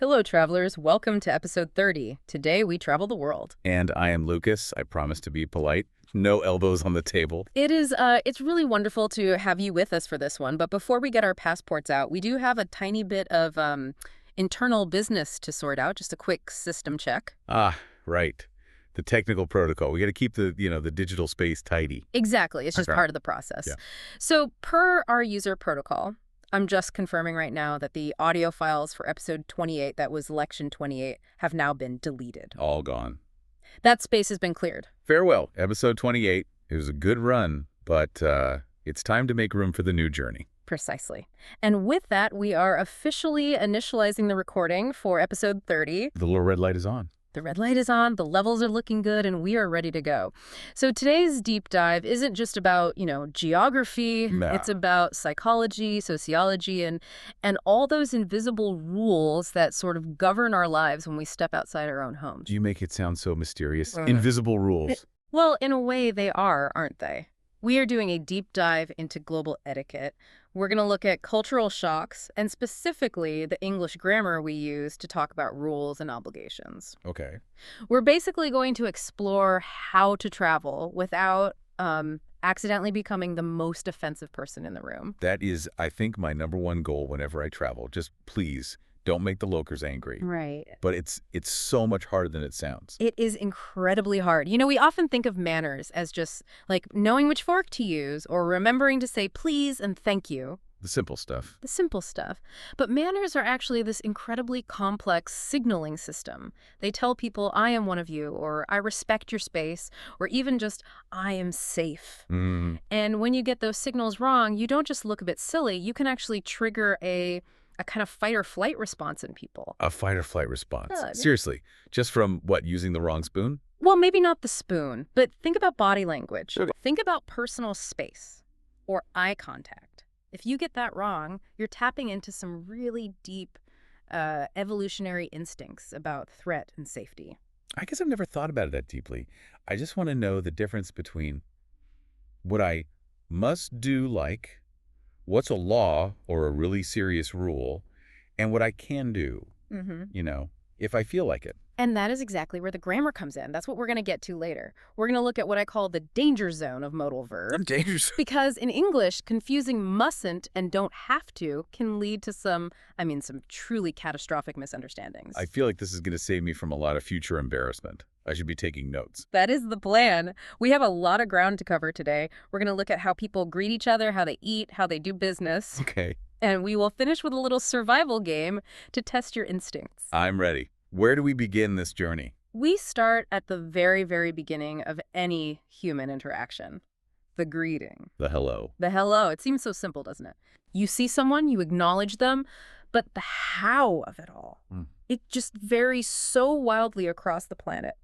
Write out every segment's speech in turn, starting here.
Hello, travelers. Welcome to episode 30. Today, we travel the world. And I am Lucas. I promise to be polite. No elbows on the table. It's really wonderful to have you with us for this one. But before we get our passports out, we do have a tiny bit of internal business to sort out. Just a quick system check. Ah, right. The technical protocol. We got to keep the digital space tidy. Exactly. It's just Okay. part of the process. Yeah. So per our user protocol, I'm just confirming right now that the audio files for episode 28, that was Lection 28, have now been deleted. All gone. That space has been cleared. Farewell, episode 28. It was a good run, but it's time to make room for the new journey. Precisely. And with that, we are officially initializing the recording for episode 30. The little red light is on. The red light is on, the levels are looking good, and we are ready to go. So today's deep dive isn't just about, geography. Nah. It's about psychology, sociology, and all those invisible rules that sort of govern our lives when we step outside our own homes. You make it sound so mysterious. Uh. Invisible rules. Well, in a way, they are, aren't they? We are doing a deep dive into global etiquette. We're going to look at cultural shocks and specifically the English grammar we use to talk about rules and obligations. Okay. We're basically going to explore how to travel without accidentally becoming the most offensive person in the room. That is, I think, my number one goal whenever I travel. Just please don't make the locals angry. Right. But it's so much harder than it sounds. It is incredibly hard. We often think of manners as just like knowing which fork to use or remembering to say please and thank you. The simple stuff. The simple stuff. But manners are actually this incredibly complex signaling system. They tell people, I am one of you, or I respect your space, or even just, I am safe. Mm. And when you get those signals wrong, you don't just look a bit silly, you can actually trigger a kind of fight or flight response in people. A fight or flight response. Good. Seriously. Just from, using the wrong spoon? Well, maybe not the spoon, but think about body language. Okay. Think about personal space or eye contact. If you get that wrong, you're tapping into some really deep evolutionary instincts about threat and safety. I guess I've never thought about it that deeply. I just want to know the difference between what I must do, like what's a law or a really serious rule, and what I can do, if I feel like it. And that is exactly where the grammar comes in. That's what we're going to get to later. We're going to look at what I call the danger zone of modal verbs. Dangerous. Because in English, confusing mustn't and don't have to can lead to some truly catastrophic misunderstandings. I feel like this is going to save me from a lot of future embarrassment. I should be taking notes. That is the plan. We have a lot of ground to cover today. We're going to look at how people greet each other, how they eat, how they do business. Okay. And we will finish with a little survival game to test your instincts. I'm ready. Where do we begin this journey? We start at the very, very beginning of any human interaction. The greeting. The hello. The hello. It seems so simple, doesn't it? You see someone, you acknowledge them, but the how of it all, it just varies so wildly across the planet.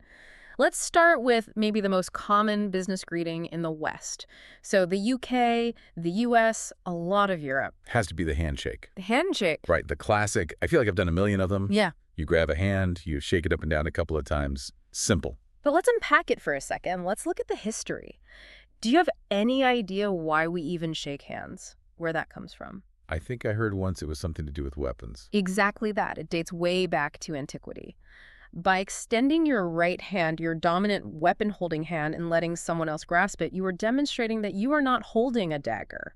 Let's start with maybe the most common business greeting in the West. So the UK, the US, a lot of Europe. Has to be the handshake. The handshake. Right, the classic. I feel like I've done a million of them. Yeah. You grab a hand, you shake it up and down a couple of times. Simple. But let's unpack it for a second. Let's look at the history. Do you have any idea why we even shake hands? Where that comes from? I think I heard once it was something to do with weapons. Exactly that. It dates way back to antiquity. By extending your right hand, your dominant weapon-holding hand, and letting someone else grasp it, you are demonstrating that you are not holding a dagger.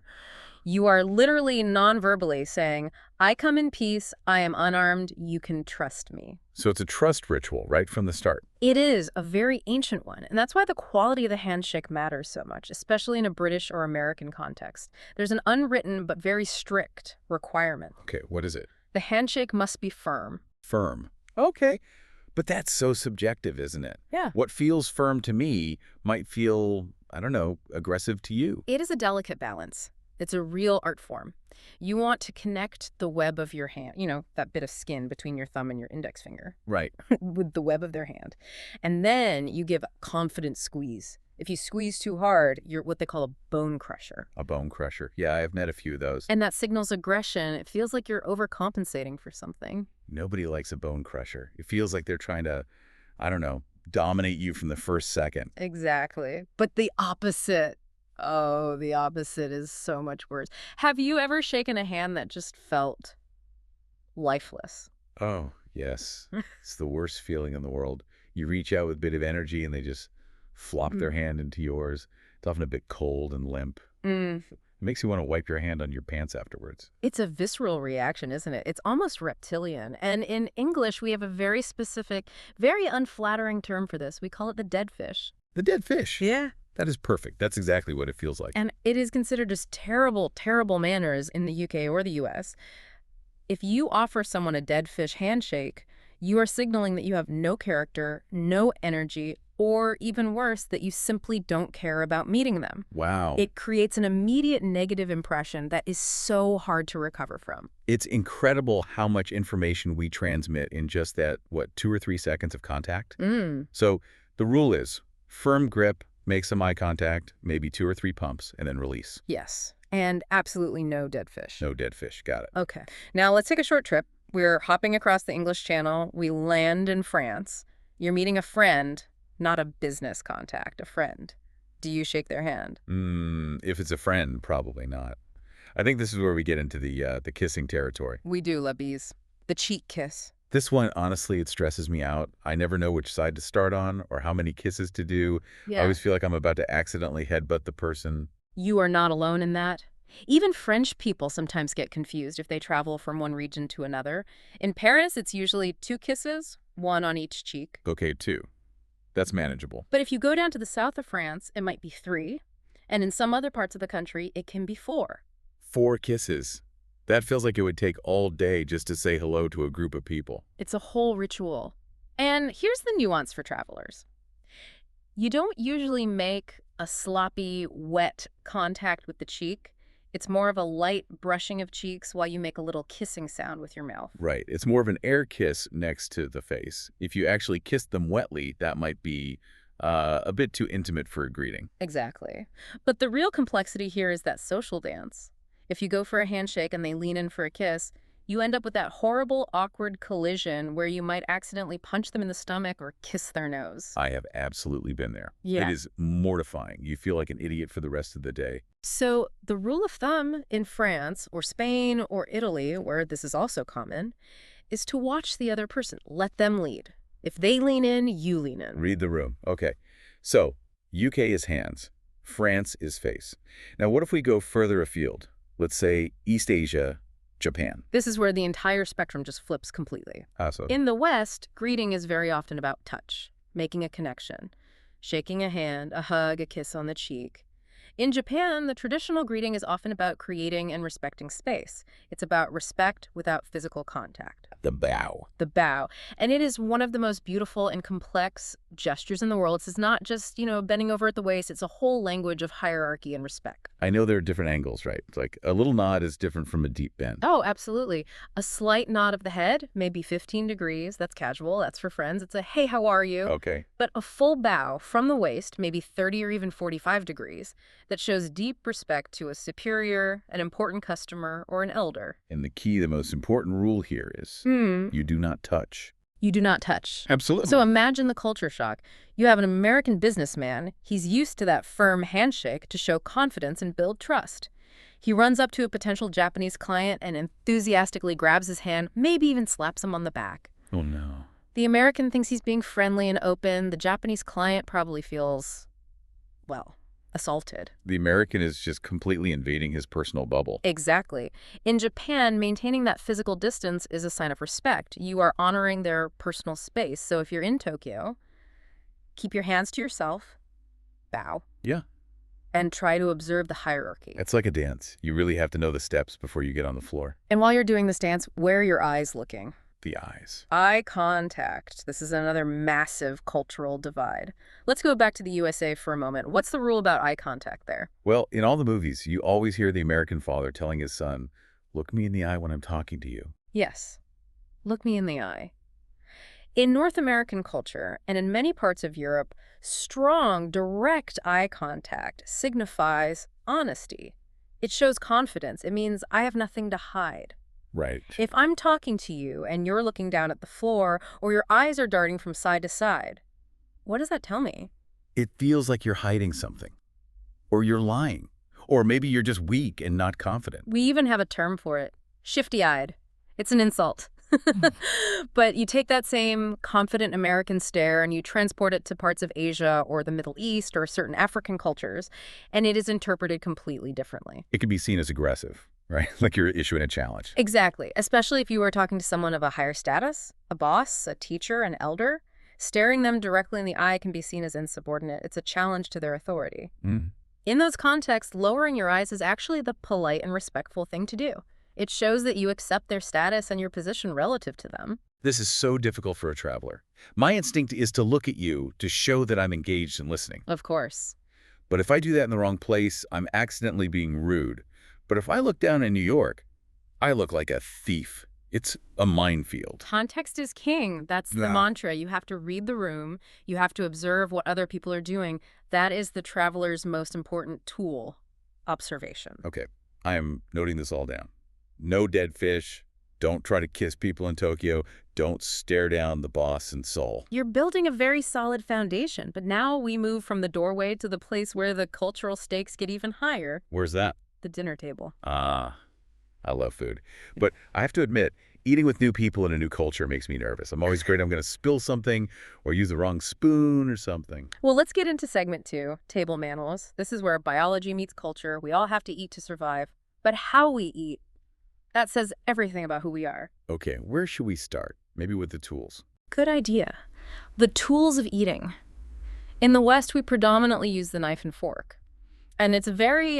You are literally non-verbally saying, I come in peace, I am unarmed, you can trust me. So it's a trust ritual right from the start. It is a very ancient one, and that's why the quality of the handshake matters so much, especially in a British or American context. There's an unwritten but very strict requirement. Okay, what is it? The handshake must be firm. Firm. Okay. But that's so subjective, isn't it? Yeah. What feels firm to me might feel, aggressive to you. It is a delicate balance. It's a real art form. You want to connect the web of your hand, that bit of skin between your thumb and your index finger, Right. with the web of their hand. And then you give a confident squeeze. If you squeeze too hard, you're what they call a bone crusher. A bone crusher. Yeah, I've met a few of those. And that signals aggression. It feels like you're overcompensating for something. Nobody likes a bone crusher. It feels like they're trying to, dominate you from the first second. Exactly. But the opposite. Oh, the opposite is so much worse. Have you ever shaken a hand that just felt lifeless? Oh, Yes. It's the worst feeling in the world. You reach out with a bit of energy and they just flop their Mm. hand into yours. It's often a bit cold and limp. Mm. It makes you want to wipe your hand on your pants afterwards. It's a visceral reaction, isn't it? It's almost reptilian. And in English, we have a very specific, very unflattering term for this. We call it the dead fish. The dead fish. Yeah. That is perfect. That's exactly what it feels like. And it is considered just terrible, terrible manners in the UK or the US. If you offer someone a dead fish handshake, you are signaling that you have no character, no energy, or even worse, that you simply don't care about meeting them. Wow. It creates an immediate negative impression that is so hard to recover from. It's incredible how much information we transmit in just that, 2 or 3 seconds of contact? Mm. So the rule is firm grip, make some eye contact, maybe 2 or 3 pumps, and then release. Yes. And absolutely no dead fish. No dead fish. Got it. Okay. Now let's take a short trip. We're hopping across the English Channel. We land in France. You're meeting a friend, not a business contact, a friend. Do you shake their hand? If it's a friend, probably not. I think this is where we get into the kissing territory. We do, la bise. The cheek kiss. This one, honestly, it stresses me out. I never know which side to start on or how many kisses to do. I always feel like I'm about to accidentally headbutt the person. You are not alone in that. Even French people sometimes get confused if they travel from one region to another. In Paris, it's usually 2 kisses, 1 on each cheek. Okay, 2. That's manageable. But if you go down to the south of France, it might be 3. And in some other parts of the country, it can be 4. 4 kisses. That feels like it would take all day just to say hello to a group of people. It's a whole ritual. And here's the nuance for travelers. You don't usually make a sloppy, wet contact with the cheek. It's more of a light brushing of cheeks while you make a little kissing sound with your mouth. Right. It's more of an air kiss next to the face. If you actually kiss them wetly, that might be a bit too intimate for a greeting. Exactly. But the real complexity here is that social dance. If you go for a handshake and they lean in for a kiss, you end up with that horrible, awkward collision where you might accidentally punch them in the stomach or kiss their nose. I have absolutely been there. Yeah. It is mortifying. You feel like an idiot for the rest of the day. So the rule of thumb in France or Spain or Italy, where this is also common, is to watch the other person. Let them lead. If they lean in, you lean in. Read the room. Okay. So UK is hands. France is face. Now, what if we go further afield? Let's say East Asia, Japan. This is where the entire spectrum just flips completely. So In the West, greeting is very often about touch, making a connection, shaking a hand, a hug, a kiss on the cheek. In Japan, the traditional greeting is often about creating and respecting space. It's about respect without physical contact. the bow. The bow. And it is one of the most beautiful and complex gestures in the world. It's not just, bending over at the waist. It's a whole language of hierarchy and respect. I know there are different angles, right? It's like a little nod is different from a deep bend. Oh, absolutely. A slight nod of the head, maybe 15 degrees. That's casual. That's for friends. It's a, hey, how are you? Okay. But a full bow from the waist, maybe 30 or even 45 degrees, that shows deep respect to a superior, an important customer, or an elder. And the most important rule here is you do not touch. You do not touch. Absolutely. So imagine the culture shock. You have an American businessman. He's used to that firm handshake to show confidence and build trust. He runs up to a potential Japanese client and enthusiastically grabs his hand, maybe even slaps him on the back. Oh, no. The American thinks he's being friendly and open. The Japanese client probably feels, assaulted. The American is just completely invading his personal bubble. Exactly. In Japan, maintaining that physical distance is a sign of respect. You are honoring their personal space. So if you're in Tokyo, keep your hands to yourself, bow. Yeah. And try to observe the hierarchy. It's like a dance. You really have to know the steps before you get on the floor. And while you're doing this dance, where are your eyes looking? The eyes. Eye contact. This is another massive cultural divide. Let's go back to the USA for a moment. What's the rule about eye contact there? Well, in all the movies, you always hear the American father telling his son, look me in the eye when I'm talking to you. Yes. Look me in the eye. In North American culture, and in many parts of Europe, strong, direct eye contact signifies honesty. It shows confidence. It means I have nothing to hide. Right. If I'm talking to you and you're looking down at the floor or your eyes are darting from side to side, what does that tell me? It feels like you're hiding something. Or you're lying. Or maybe you're just weak and not confident. We even have a term for it. Shifty-eyed. It's an insult. But you take that same confident American stare and you transport it to parts of Asia or the Middle East or certain African cultures, and it is interpreted completely differently. It can be seen as aggressive, right? Like you're issuing a challenge. Exactly, especially if you were talking to someone of a higher status, a boss, a teacher, an elder. Staring them directly in the eye can be seen as insubordinate. It's a challenge to their authority. Mm. In those contexts, lowering your eyes is actually the polite and respectful thing to do. It shows that you accept their status and your position relative to them. This is so difficult for a traveler. My instinct is to look at you to show that I'm engaged and listening. Of course. But if I do that in the wrong place, I'm accidentally being rude. But if I look down in New York, I look like a thief. It's a minefield. Context is king. That's the mantra. You have to read the room. You have to observe what other people are doing. That is the traveler's most important tool, observation. Okay, I am noting this all down. No dead fish. Don't try to kiss people in Tokyo. Don't stare down the boss in Seoul. You're building a very solid foundation, but now we move from the doorway to the place where the cultural stakes get even higher. Where's that? The dinner table. Ah, I love food. But I have to admit, eating with new people in a new culture makes me nervous. I'm always afraid I'm going to spill something or use the wrong spoon or something. Well, let's get into segment 2, table manners. This is where biology meets culture. We all have to eat to survive. But how we eat, that says everything about who we are. Okay, where should we start? Maybe with the tools. Good idea. The tools of eating. In the West, we predominantly use the knife and fork. And it's a very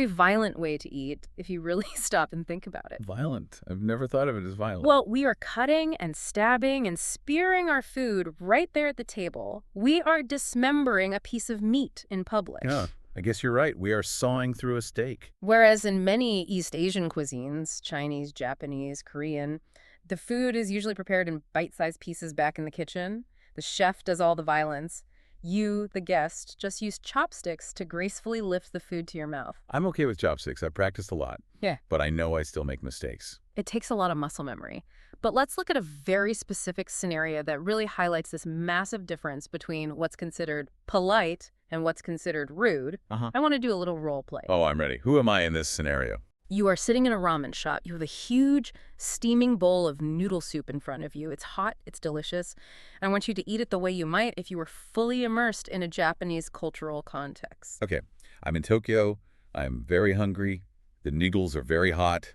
violent way to eat if you really stop and think about it. Violent. I've never thought of it as violent. Well, we are cutting and stabbing and spearing our food right there at the table. We are dismembering a piece of meat in public. Yeah, I guess you're right. We are sawing through a steak. Whereas in many East Asian cuisines, Chinese, Japanese, Korean, the food is usually prepared in bite-sized pieces back in the kitchen. The chef does all the violence. You, the guest, just use chopsticks to gracefully lift the food to your mouth. I'm okay with chopsticks. I've practiced a lot. Yeah. But I know I still make mistakes. It takes a lot of muscle memory. But let's look at a very specific scenario that really highlights this massive difference between what's considered polite and what's considered rude. I want to do a little role play. Oh, I'm ready. Who am I in this scenario? You are sitting in a ramen shop. You have a huge steaming bowl of noodle soup in front of you. It's hot. It's delicious. I want you to eat it the way you might if you were fully immersed in a Japanese cultural context. Okay, I'm in Tokyo. I'm very hungry. The noodles are very hot.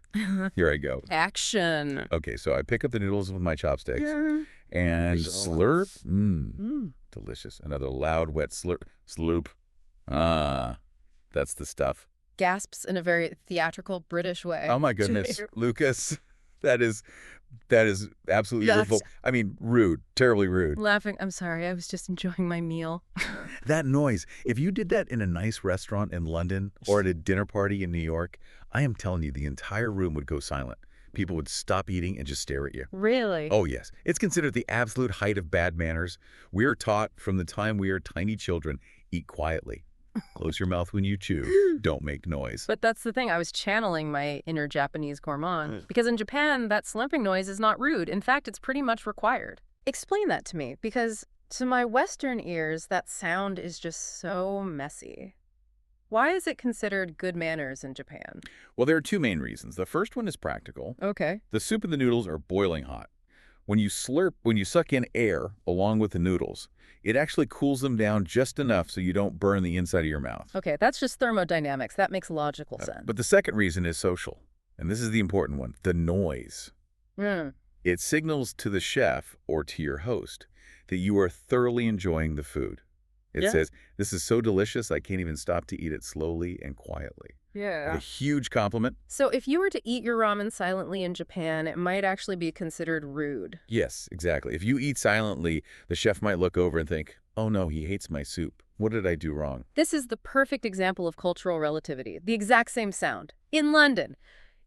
Here I go. Action. Okay, so I pick up the noodles with my chopsticks and slurp. Delicious. Another loud, wet slurp. Sloop. Ah, that's the stuff. Gasps in a very theatrical British way. Oh my goodness, Lukas, that is absolutely beautiful. I mean, rude, terribly rude. Laughing. I'm sorry. I was just enjoying my meal. That noise. If you did that in a nice restaurant in London or at a dinner party in New York, I am telling you, the entire room would go silent. People would stop eating and just stare at you. Really? Oh, yes. It's considered the absolute height of bad manners. We are taught from the time we are tiny children, eat quietly. Close your mouth when you chew. Don't make noise. But that's the thing. I was channeling my inner Japanese gourmand. Because in Japan, that slurping noise is not rude. In fact, it's pretty much required. Explain that to me, because to my Western ears, that sound is just so messy. Why is it considered good manners in Japan? Well, there are two main reasons. The first one is practical. Okay. The soup and the noodles are boiling hot. When you suck in air along with the noodles, it actually cools them down just enough so you don't burn the inside of your mouth. Okay, that's just thermodynamics. That makes logical sense. But the second reason is social. And this is the important one, the noise. It signals to the chef or to your host that you are thoroughly enjoying the food. It says, this is so delicious, I can't even stop to eat it slowly and quietly. Yeah. A huge compliment. So if you were to eat your ramen silently in Japan, it might actually be considered rude. Yes, exactly. If you eat silently, the chef might look over and think, oh no, he hates my soup. What did I do wrong? This is the perfect example of cultural relativity. The exact same sound. In London,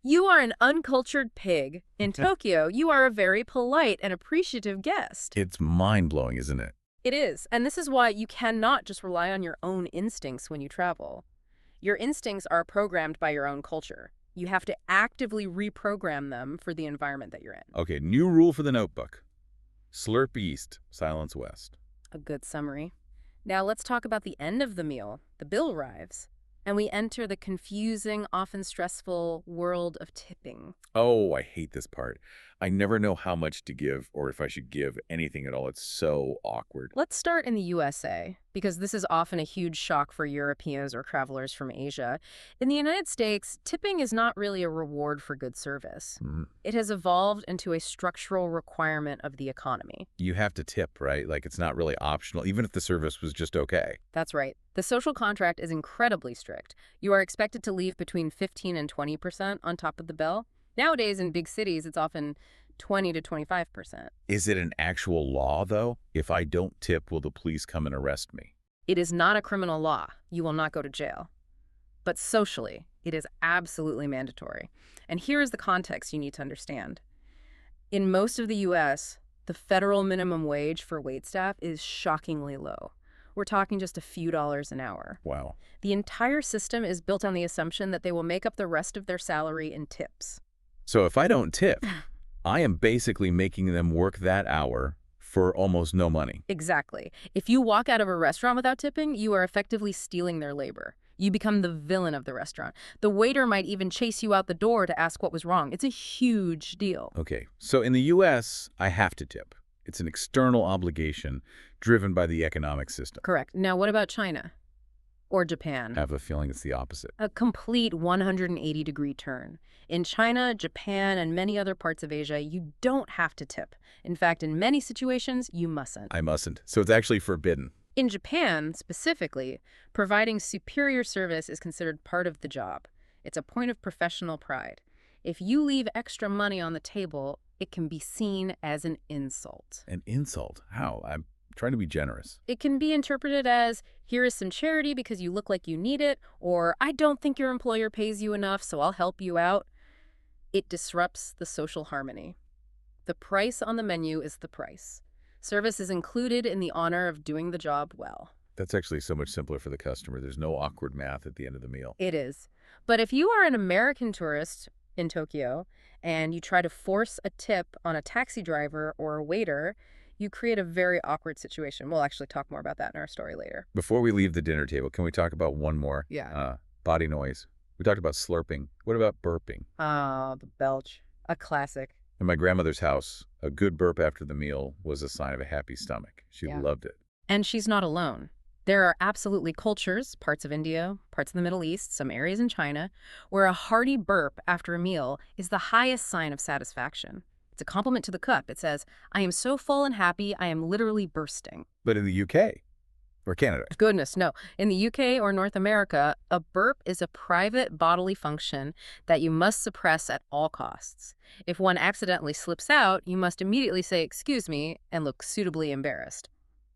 you are an uncultured pig. In Tokyo, you are a very polite and appreciative guest. It's mind-blowing, isn't it? It is. And this is why you cannot just rely on your own instincts when you travel. Your instincts are programmed by your own culture. You have to actively reprogram them for the environment that you're in. Okay, new rule for the notebook. Slurp east, silence west. A good summary. Now let's talk about the end of the meal. The bill arrives. and we enter the confusing, often stressful world of tipping. Oh, I hate this part. I never know how much to give or if I should give anything at all. It's so awkward. Let's start in the USA, because this is often a huge shock for Europeans or travelers from Asia. In the United States, tipping is not really a reward for good service. Mm. It has evolved into a structural requirement of the economy. You have to tip, right? Like it's not really optional, even if the service was just okay. That's right. The social contract is incredibly strict. You are expected to leave between 15 and 20% on top of the bill. Nowadays, in big cities, it's often 20 to 25%. Is it an actual law, though? If I don't tip, will the police come and arrest me? It is not a criminal law. You will not go to jail. But socially, it is absolutely mandatory. And here is the context you need to understand. In most of the U.S., the federal minimum wage for waitstaff is shockingly low. We're talking just a few dollars an hour. Wow. The entire system is built on the assumption that they will make up the rest of their salary in tips. So if I don't tip, I am basically making them work that hour for almost no money. Exactly. If you walk out of a restaurant without tipping, you are effectively stealing their labor. You become the villain of the restaurant. The waiter might even chase you out the door to ask what was wrong. It's a huge deal. Okay, so in the U.S., I have to tip. It's an external obligation driven by the economic system. Correct. Now, what about China? Or Japan? I have a feeling it's the opposite. A complete 180-degree turn. In China, Japan, and many other parts of Asia, you don't have to tip. In fact, in many situations, you mustn't. I mustn't. So it's actually forbidden. In Japan, specifically, providing superior service is considered part of the job. It's a point of professional pride. If you leave extra money on the table, it can be seen as an insult. An insult? How? I'm trying to be generous. It can be interpreted as, here is some charity because you look like you need it, or I don't think your employer pays you enough, so I'll help you out. It disrupts the social harmony. The price on the menu is the price. Service is included in the honor of doing the job well. That's actually so much simpler for the customer. There's no awkward math at the end of the meal. It is. But if you are an American tourist in Tokyo and you try to force a tip on a taxi driver or a waiter, you create a very awkward situation. We'll actually talk more about that in our story later. Before we leave the dinner table, can we talk about one more? Yeah. Body noise. We talked about slurping. What about burping? Ah, the belch. A classic. In my grandmother's house, a good burp after the meal was a sign of a happy stomach. She Yeah. loved it. And she's not alone. There are absolutely cultures, parts of India, parts of the Middle East, some areas in China, where a hearty burp after a meal is the highest sign of satisfaction. It's a compliment to the cup. It says, I am so full and happy, I am literally bursting. But in the UK or Canada, Goodness, no. In the UK or North America, a burp is a private bodily function that you must suppress at all costs. If one accidentally slips out, you must immediately say, excuse me, and look suitably embarrassed.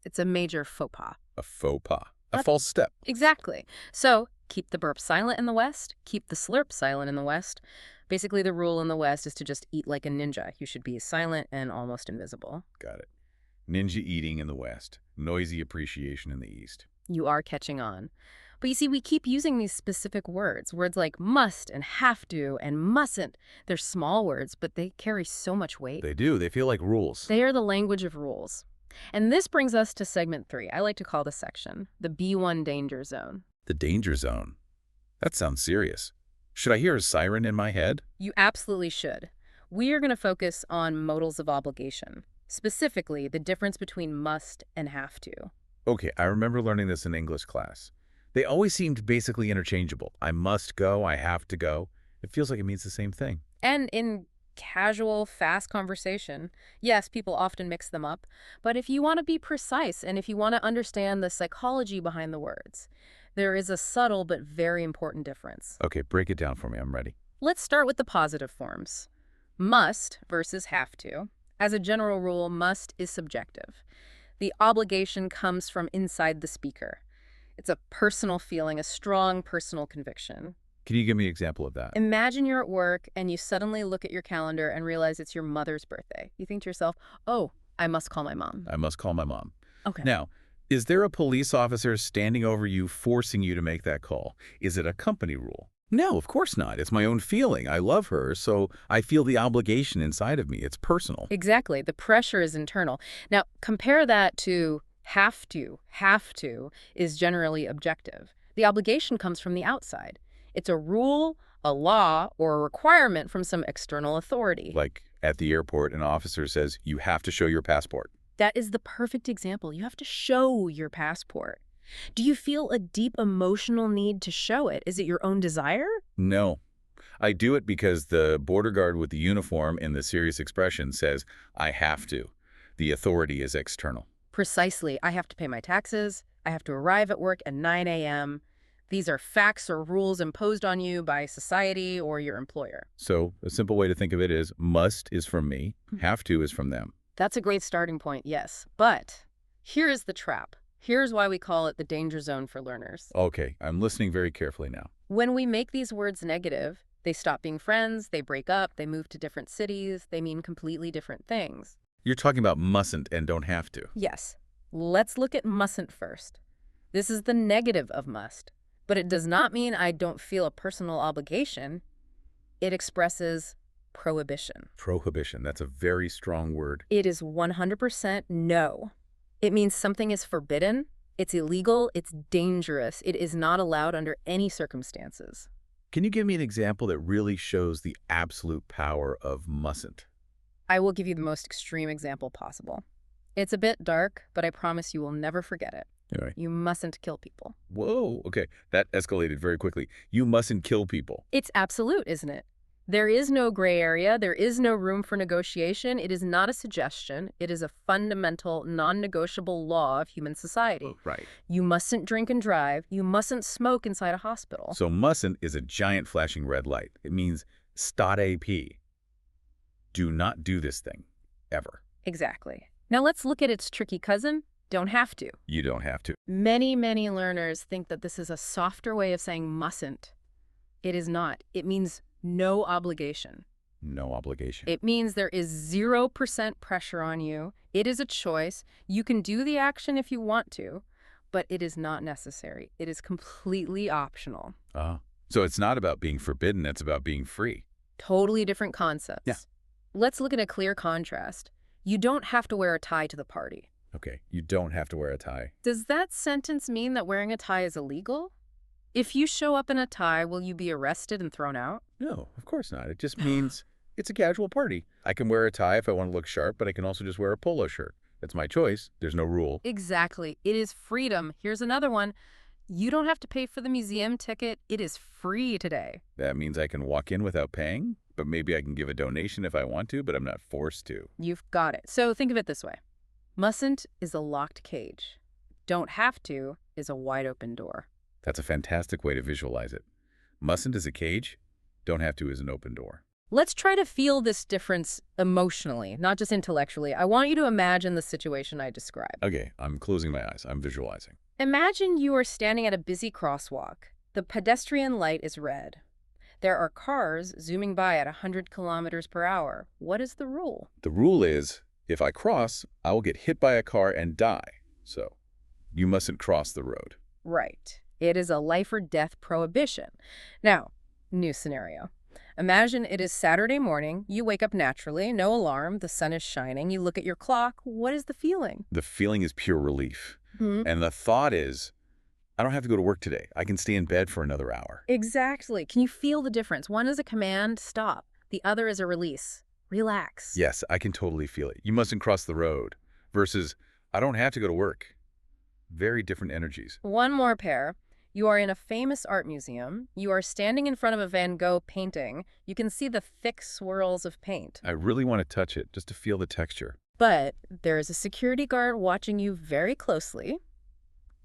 It's a major faux pas. a faux pas, a false step. Exactly. So keep the burp silent in the West, keep the slurp silent in the West. Basically, the rule in the West is to just eat like a ninja. You should be silent and almost invisible. Got it. Ninja eating in the West, noisy appreciation in the East. You are catching on. But you see, we keep using these specific words like must and have to and mustn't. They're small words, but they carry so much weight. They do. They feel like rules. They are the language of rules. And this brings us to segment 3. I like to call this section the B1 danger zone. The danger zone. That sounds serious. Should I hear a siren in my head? You absolutely should. We are going to focus on modals of obligation, specifically the difference between must and have to. Okay, I remember learning this in English class. They always seemed basically interchangeable. I must go, I have to go. It feels like it means the same thing. And in casual, fast conversation, yes, people often mix them up. But if you want to be precise and if you want to understand the psychology behind the words, there is a subtle but very important difference. Okay, break it down for me. I'm ready. Let's start with the positive forms. Must versus have to. As a general rule, must is subjective. The obligation comes from inside the speaker. It's a personal feeling, a strong personal conviction. Can you give me an example of that? Imagine you're at work and you suddenly look at your calendar and realize it's your mother's birthday. You think to yourself, oh, I must call my mom. I must call my mom. Okay. Now, is there a police officer standing over you forcing you to make that call? Is it a company rule? No, of course not. It's my own feeling. I love her, so I feel the obligation inside of me. It's personal. Exactly. The pressure is internal. Now, compare that to have to. Have to is generally objective. The obligation comes from the outside. It's a rule, a law, or a requirement from some external authority. Like at the airport, an officer says, you have to show your passport. That is the perfect example. You have to show your passport. Do you feel a deep emotional need to show it? Is it your own desire? No. I do it because the border guard with the uniform in the serious expression says, I have to. The authority is external. Precisely. I have to pay my taxes. I have to arrive at work at 9 a.m. These are facts or rules imposed on you by society or your employer. So a simple way to think of it is must is from me, have to is from them. That's a great starting point, yes. But here is the trap. Here's why we call it the danger zone for learners. Okay, I'm listening very carefully now. When we make these words negative, they stop being friends, they break up, they move to different cities, they mean completely different things. You're talking about mustn't and don't have to. Yes. Let's look at mustn't first. This is the negative of must, but it does not mean I don't feel a personal obligation. It expresses prohibition. Prohibition, that's a very strong word. It is 100% no. It means something is forbidden, it's illegal, it's dangerous. It is not allowed under any circumstances. Can you give me an example that really shows the absolute power of mustn't? I will give you the most extreme example possible. It's a bit dark, but I promise you will never forget it. All right. You mustn't kill people. Whoa, okay, that escalated very quickly. You mustn't kill people. It's absolute, isn't it? There is no gray area. There is no room for negotiation. It is not a suggestion. It is a fundamental, non-negotiable law of human society. Right. You mustn't drink and drive. You mustn't smoke inside a hospital. So mustn't is a giant flashing red light. It means stop AP. Do not do this thing, ever. Exactly. Now let's look at its tricky cousin. Don't have to. You don't have to. Many, many learners think that this is a softer way of saying mustn't. It is not. It means no obligation. No obligation. It means there is 0% pressure on you. It is a choice. You can do the action if you want to, but it is not necessary. It is completely optional. So it's not about being forbidden, it's about being free. Totally different concepts. Yeah. Let's look at a clear contrast. You don't have to wear a tie to the party. Okay, you don't have to wear a tie. Does that sentence mean that wearing a tie is illegal? If you show up in a tie, will you be arrested and thrown out? No, of course not. It just means it's a casual party. I can wear a tie if I want to look sharp, but I can also just wear a polo shirt. That's my choice. There's no rule. Exactly. It is freedom. Here's another one. You don't have to pay for the museum ticket. It is free today. That means I can walk in without paying, but maybe I can give a donation if I want to, but I'm not forced to. You've got it. So think of it this way. Mustn't is a locked cage. Don't have to is a wide open door. That's a fantastic way to visualize it. Mustn't is a cage, don't have to is an open door. Let's try to feel this difference emotionally, not just intellectually. I want you to imagine the situation I described. Okay, I'm closing my eyes. I'm visualizing. Imagine you are standing at a busy crosswalk. The pedestrian light is red. There are cars zooming by at 100 kilometers per hour. What is the rule? The rule is, if I cross, I will get hit by a car and die. So, you mustn't cross the road. Right. It is a life or death prohibition. Now, new scenario. Imagine it is Saturday morning. You wake up naturally, no alarm, the sun is shining. You look at your clock. What is the feeling? The feeling is pure relief. And the thought is, I don't have to go to work today. I can stay in bed for another hour. Exactly. Can you feel the difference? One is a command, stop. The other is a release, relax. Yes, I can totally feel it. You mustn't cross the road. Versus, I don't have to go to work. Very different energies. One more pair. You are in a famous art museum. You are standing in front of a Van Gogh painting. You can see the thick swirls of paint. I really want to touch it just to feel the texture. But there is a security guard watching you very closely,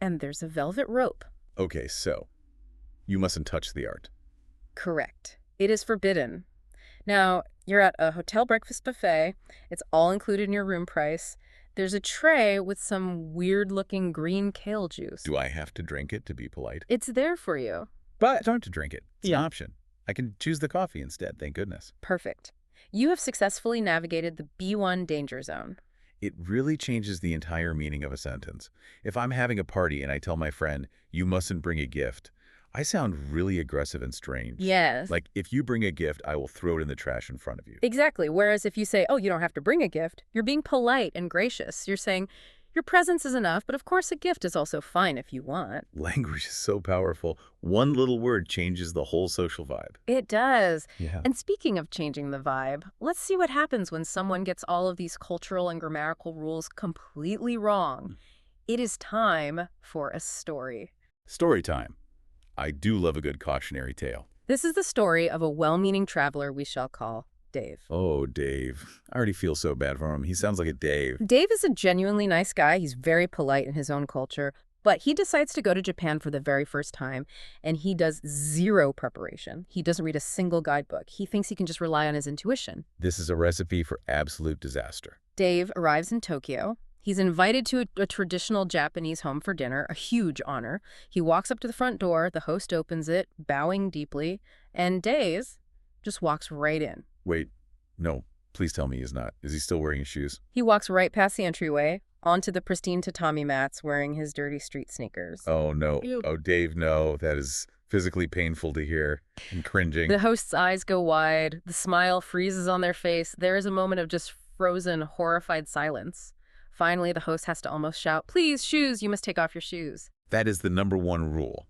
and there's a velvet rope. Okay, so you mustn't touch the art. Correct. It is forbidden. Now, you're at a hotel breakfast buffet. It's all included in your room price. There's a tray with some weird-looking green kale juice. Do I have to drink it to be polite? It's there for you. But I don't have to drink it. It's an option. I can choose the coffee instead, thank goodness. Perfect. You have successfully navigated the B1 danger zone. It really changes the entire meaning of a sentence. If I'm having a party and I tell my friend, you mustn't bring a gift, I sound really aggressive and strange. Yes. Like, if you bring a gift, I will throw it in the trash in front of you. Exactly. Whereas if you say, oh, you don't have to bring a gift, you're being polite and gracious. You're saying, Your presence is enough, but of course a gift is also fine if you want. Language is so powerful. One little word changes the whole social vibe. It does. Yeah. And speaking of changing the vibe, let's see what happens when someone gets all of these cultural and grammatical rules completely wrong. It is time for a story. Story time. I do love a good cautionary tale. This is the story of a well-meaning traveler we shall call Dave. Oh, Dave. I already feel so bad for him. He sounds like a Dave. Dave is a genuinely nice guy. He's very polite in his own culture, but he decides to go to Japan for the very first time, and he does zero preparation. He doesn't read a single guidebook. He thinks he can just rely on his intuition. This is a recipe for absolute disaster. Dave arrives in Tokyo. He's invited to a traditional Japanese home for dinner, a huge honor. He walks up to the front door, the host opens it, bowing deeply, and Dave just walks right in. Wait, no, please tell me he's not. Is he still wearing his shoes? He walks right past the entryway, onto the pristine tatami mats, wearing his dirty street sneakers. Oh, no. Ew. Oh, Dave, no. That is physically painful to hear and cringing. The host's eyes go wide. The smile freezes on their face. There is a moment of just frozen, horrified silence. Finally, the host has to almost shout, "Please, shoes, you must take off your shoes." That is the #1 rule.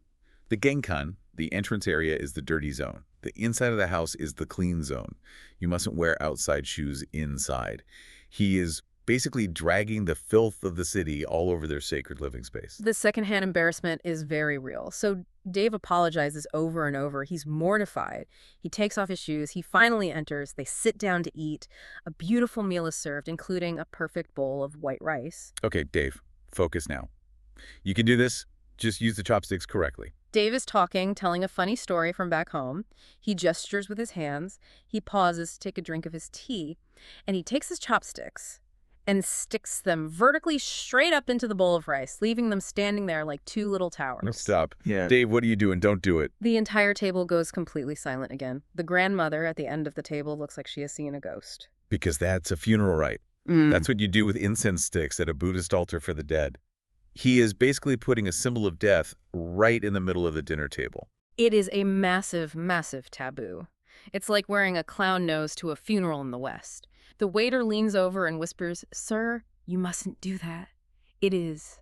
The genkan, the entrance area, is the dirty zone. The inside of the house is the clean zone. You mustn't wear outside shoes inside. He is basically dragging the filth of the city all over their sacred living space. The secondhand embarrassment is very real. So Dave apologizes over and over. He's mortified. He takes off his shoes. He finally enters. They sit down to eat. A beautiful meal is served, including a perfect bowl of white rice. Okay, Dave, focus now. You can do this. Just use the chopsticks correctly. Dave is talking, telling a funny story from back home. He gestures with his hands. He pauses to take a drink of his tea. And he takes his chopsticks and sticks them vertically straight up into the bowl of rice, leaving them standing there like two little towers. No, stop. Yeah. Dave, what are you doing? Don't do it. The entire table goes completely silent again. The grandmother at the end of the table looks like she has seen a ghost. Because that's a funeral rite. That's what you do with incense sticks at a Buddhist altar for the dead. He is basically putting a symbol of death right in the middle of the dinner table. It is a massive, massive taboo. It's like wearing a clown nose to a funeral in the West. The waiter leans over and whispers, "Sir, you mustn't do that. It is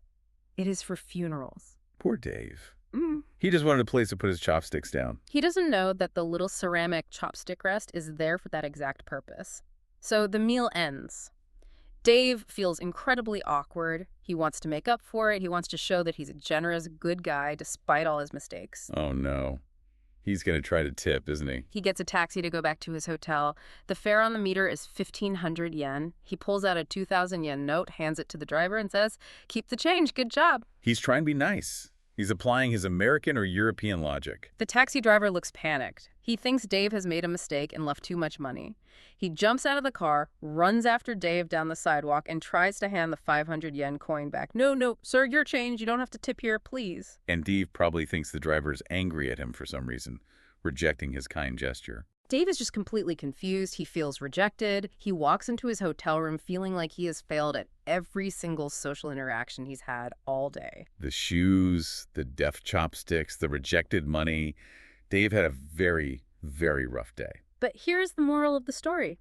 for funerals." Poor Dave. He just wanted a place to put his chopsticks down. He doesn't know that the little ceramic chopstick rest is there for that exact purpose. So the meal ends. Dave feels incredibly awkward. He wants to make up for it. He wants to show that he's a generous, good guy despite all his mistakes. Oh, no. He's going to try to tip, isn't he? He gets a taxi to go back to his hotel. The fare on the meter is 1,500 yen. He pulls out a 2,000 yen note, hands it to the driver, and says, "Keep the change. Good job." He's trying to be nice. He's applying his American or European logic. The taxi driver looks panicked. He thinks Dave has made a mistake and left too much money. He jumps out of the car, runs after Dave down the sidewalk, and tries to hand the 500 yen coin back. No, sir, your change. You don't have to tip here, please." And Dave probably thinks the driver is angry at him for some reason, rejecting his kind gesture. Dave is just completely confused. He feels rejected. He walks into his hotel room feeling like he has failed at every single social interaction he's had all day. The shoes, the deaf chopsticks, the rejected money. Dave had a very, very rough day. But here's the moral of the story.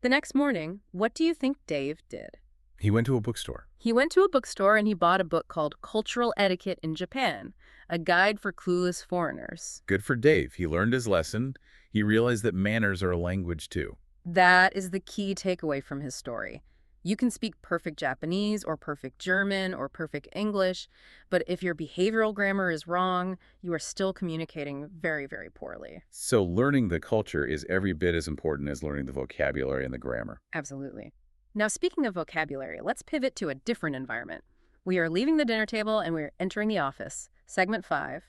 The next morning, what do you think Dave did? He went to a bookstore. He went to a bookstore and he bought a book called Cultural Etiquette in Japan, a guide for clueless foreigners. Good for Dave. He learned his lesson. He realized that manners are a language too. That is the key takeaway from his story. You can speak perfect Japanese or perfect German or perfect English, but if your behavioral grammar is wrong, you are still communicating very, very poorly. So learning the culture is every bit as important as learning the vocabulary and the grammar. Absolutely. Now, speaking of vocabulary, let's pivot to a different environment. We are leaving the dinner table and we're entering the office. Segment 5,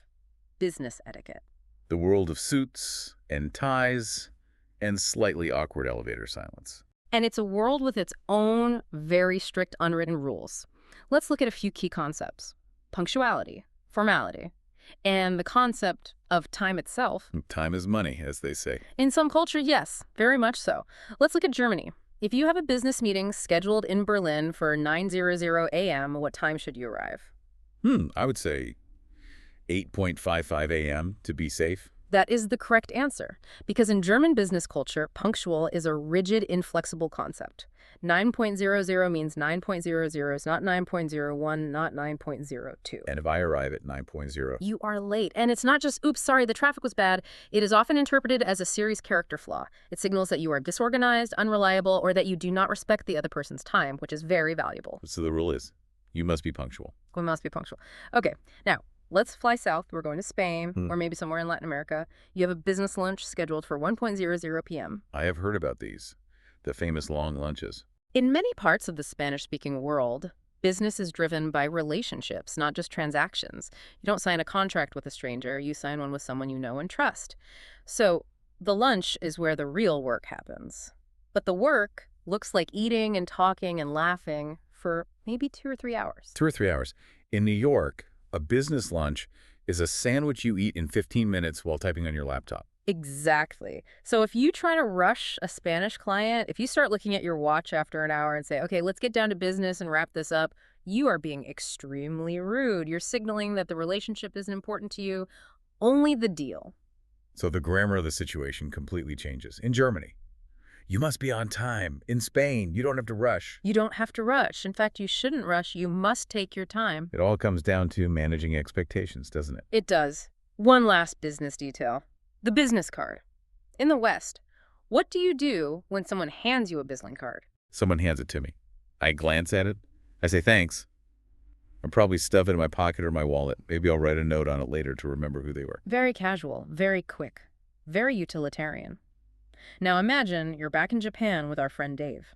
business etiquette. The world of suits and ties and slightly awkward elevator silence. And it's a world with its own very strict unwritten rules. Let's look at a few key concepts. Punctuality, formality, and the concept of time itself. Time is money, as they say. In some cultures, yes, very much so. Let's look at Germany. If you have a business meeting scheduled in Berlin for 9:00 a.m., what time should you arrive? I would say 8:55 a.m. to be safe. That is the correct answer, because in German business culture, punctual is a rigid, inflexible concept. 9.00 means 9.00 is not 9.01, not 9.02. And if I arrive at 9.0, You are late. And it's not just, oops, sorry, the traffic was bad. It is often interpreted as a serious character flaw. It signals that you are disorganized, unreliable, or that you do not respect the other person's time, which is very valuable. so the rule is, you must be punctual. We must be punctual. Okay, now, let's fly south. We're going to Spain, Hmm. or maybe somewhere in Latin America. You have a business lunch scheduled for 1:00 p.m. I have heard about these, the famous long lunches. In many parts of the Spanish-speaking world, business is driven by relationships, not just transactions. You don't sign a contract with a stranger, you sign one with someone you know and trust. So the lunch is where the real work happens. But the work looks like eating and talking and laughing for maybe 2 or 3 hours. 2 or 3 hours. In New York, a business lunch is a sandwich you eat in 15 minutes while typing on your laptop. Exactly. So if you try to rush a Spanish client, if you start looking at your watch after an hour and say, okay, let's get down to business and wrap this up, you are being extremely rude. You're signaling that the relationship isn't important to you, only the deal. So the grammar of the situation completely changes. In Germany, you must be on time. In Spain, you don't have to rush. You don't have to rush. In fact, you shouldn't rush. You must take your time. It all comes down to managing expectations, doesn't it? It does. One last business detail. The business card. In the West, what do you do when someone hands you a business card? Someone hands it to me. I glance at it. I say thanks. I'll probably stuff it in my pocket or my wallet. Maybe I'll write a note on it later to remember who they were. Very casual, very quick, very utilitarian. Now imagine you're back in Japan with our friend Dave.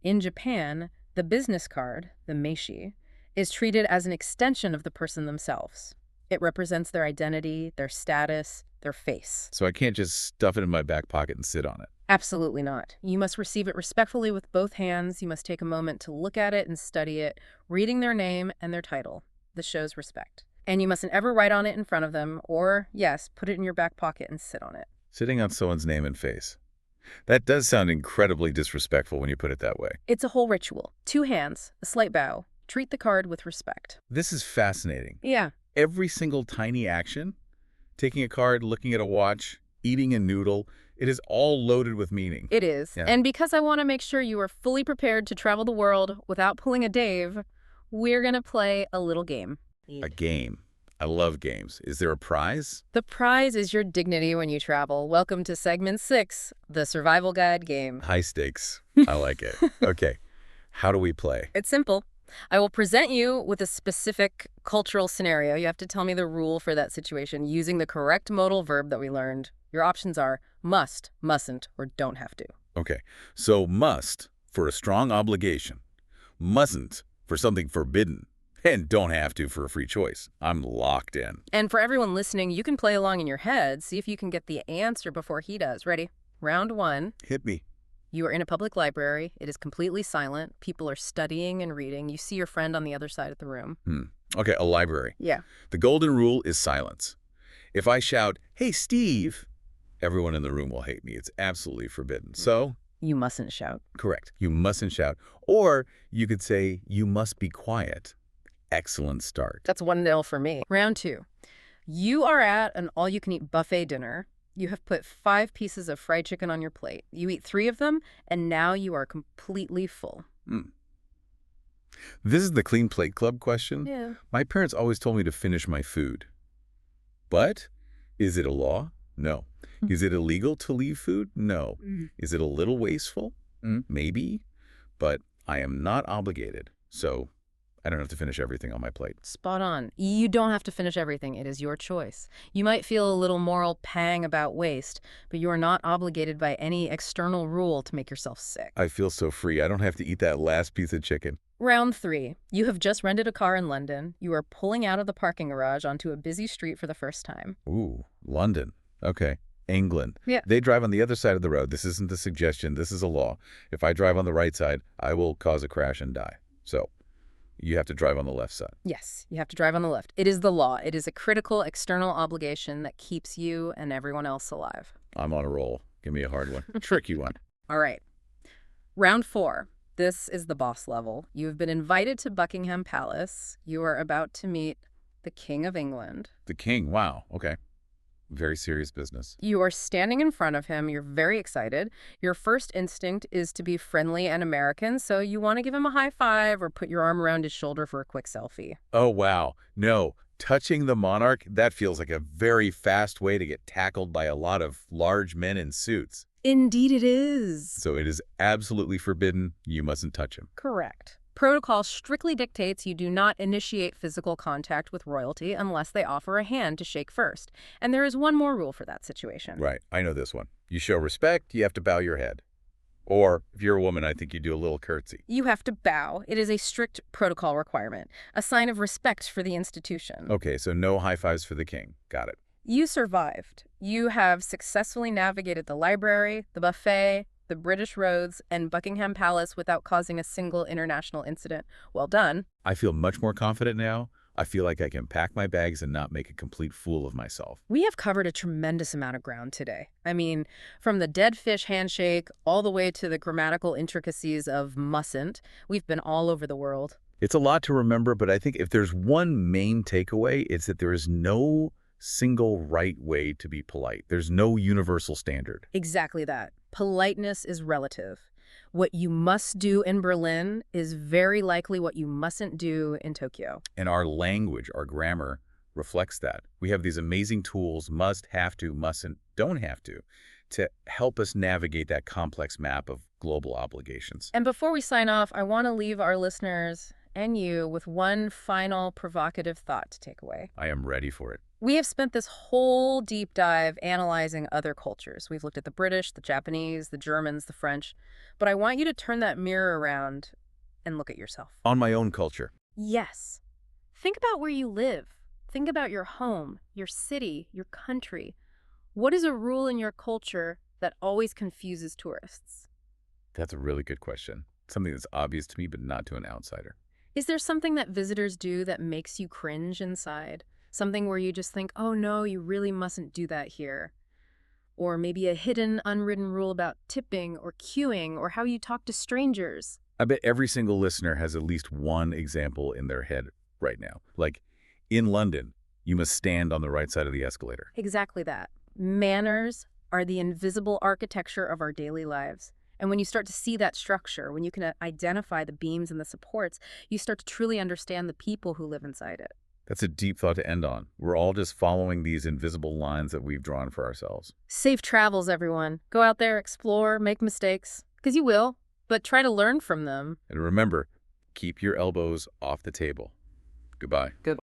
In Japan, the business card, the meishi, is treated as an extension of the person themselves. It represents their identity, their status, their face. So I can't just stuff it in my back pocket and sit on it. Absolutely not. You must receive it respectfully with both hands. You must take a moment to look at it and study it, reading their name and their title. This shows respect. And you mustn't ever write on it in front of them or, yes, put it in your back pocket and sit on it. Sitting on someone's name and face. That does sound incredibly disrespectful when you put it that way. It's a whole ritual. 2 hands, a slight bow. Treat the card with respect. This is fascinating. Yeah. Every single tiny action, taking a card, looking at a watch, eating a noodle, it is all loaded with meaning. It is. Yeah. And because I want to make sure you are fully prepared to travel the world without pulling a Dave, we're going to play a little game. A game. I love games. Is there a prize? The prize is your dignity when you travel. Welcome to segment 6, the survival guide game. High stakes. I like it. Okay. How do we play? It's simple. I will present you with a specific cultural scenario. You have to tell me the rule for that situation using the correct modal verb that we learned. Your options are must, mustn't, or don't have to. Okay. So must for a strong obligation. Mustn't for something forbidden. And don't have to for a free choice. I'm locked in. And for everyone listening, you can play along in your head. See if you can get the answer before he does. Ready? Round 1. Hit me. You are in a public library. It is completely silent. People are studying and reading. You see your friend on the other side of the room. Okay, a library. Yeah. The golden rule is silence. If I shout, "Hey, Steve," everyone in the room will hate me. It's absolutely forbidden. So, You mustn't shout. correct. You mustn't shout. Or you could say, "You must be quiet." Excellent start. That's 1-0 for me. Round 2. You are at an all-you-can-eat buffet dinner. You have put 5 pieces of fried chicken on your plate. You eat 3 of them, and now you are completely full. This is the clean plate club question. Yeah. My parents always told me to finish my food. But is it a law? No. Is it illegal to leave food? No. Is it a little wasteful? Maybe. But I am not obligated. So I don't have to finish everything on my plate. Spot on. You don't have to finish everything. It is your choice. You might feel a little moral pang about waste, but you are not obligated by any external rule to make yourself sick. I feel so free. I don't have to eat that last piece of chicken. Round 3. You have just rented a car in London. You are pulling out of the parking garage onto a busy street for the first time. Ooh, London. Okay. England. Yeah. They drive on the other side of the road. This isn't a suggestion. This is a law. If I drive on the right side, I will cause a crash and die. So you have to drive on the left side. Yes, you have to drive on the left. It is the law. It is a critical external obligation that keeps you and everyone else alive. I'm on a roll. Give me a hard one. A tricky one. All right. Round 4. This is the boss level. You have been invited to Buckingham Palace. You are about to meet the King of England. The king. Wow. Okay. Very serious business. You are standing in front of him. You're very excited. Your first instinct is to be friendly and American, so you want to give him a high five or put your arm around his shoulder for a quick selfie. Oh, wow. No, touching the monarch, that feels like a very fast way to get tackled by a lot of large men in suits. Indeed it is. So it is absolutely forbidden. You mustn't touch him. Correct. Protocol strictly dictates you do not initiate physical contact with royalty unless they offer a hand to shake first. And there is one more rule for that situation. Right. I know this one. You show respect, you have to bow your head. Or, if you're a woman, I think you do a little curtsy. You have to bow. It is a strict protocol requirement, a sign of respect for the institution. Okay, so no high fives for the king. Got it. You survived. You have successfully navigated the library, the buffet, the British roads, and Buckingham Palace without causing a single international incident. Well done. I feel much more confident now. I feel like I can pack my bags and not make a complete fool of myself. We have covered a tremendous amount of ground today. I mean, from the dead fish handshake all the way to the grammatical intricacies of mustn't, we've been all over the world. It's a lot to remember, but I think if there's one main takeaway, it's that there is no single right way to be polite. There's no universal standard. Exactly that. Politeness is relative. What you must do in Berlin is very likely what you mustn't do in Tokyo. And our language, our grammar, reflects that. We have these amazing tools, must, have to, mustn't, don't have to help us navigate that complex map of global obligations. And before we sign off, I want to leave our listeners and you with one final provocative thought to take away. I am ready for it. We have spent this whole deep dive analyzing other cultures. We've looked at the British, the Japanese, the Germans, the French. But I want you to turn that mirror around and look at yourself. On my own culture. Yes. Think about where you live. Think about your home, your city, your country. What is a rule in your culture that always confuses tourists? That's a really good question. Something that's obvious to me, but not to an outsider. Is there something that visitors do that makes you cringe inside? Something where you just think, oh no, you really mustn't do that here. Or maybe a hidden, unwritten rule about tipping or queuing or how you talk to strangers. I bet every single listener has at least one example in their head right now. Like, in London, you must stand on the right side of the escalator. Exactly that. Manners are the invisible architecture of our daily lives. And when you start to see that structure, when you can identify the beams and the supports, you start to truly understand the people who live inside it. That's a deep thought to end on. We're all just following these invisible lines that we've drawn for ourselves. Safe travels, everyone. Go out there, explore, make mistakes, because you will, but try to learn from them. And remember, keep your elbows off the table. Goodbye. Good.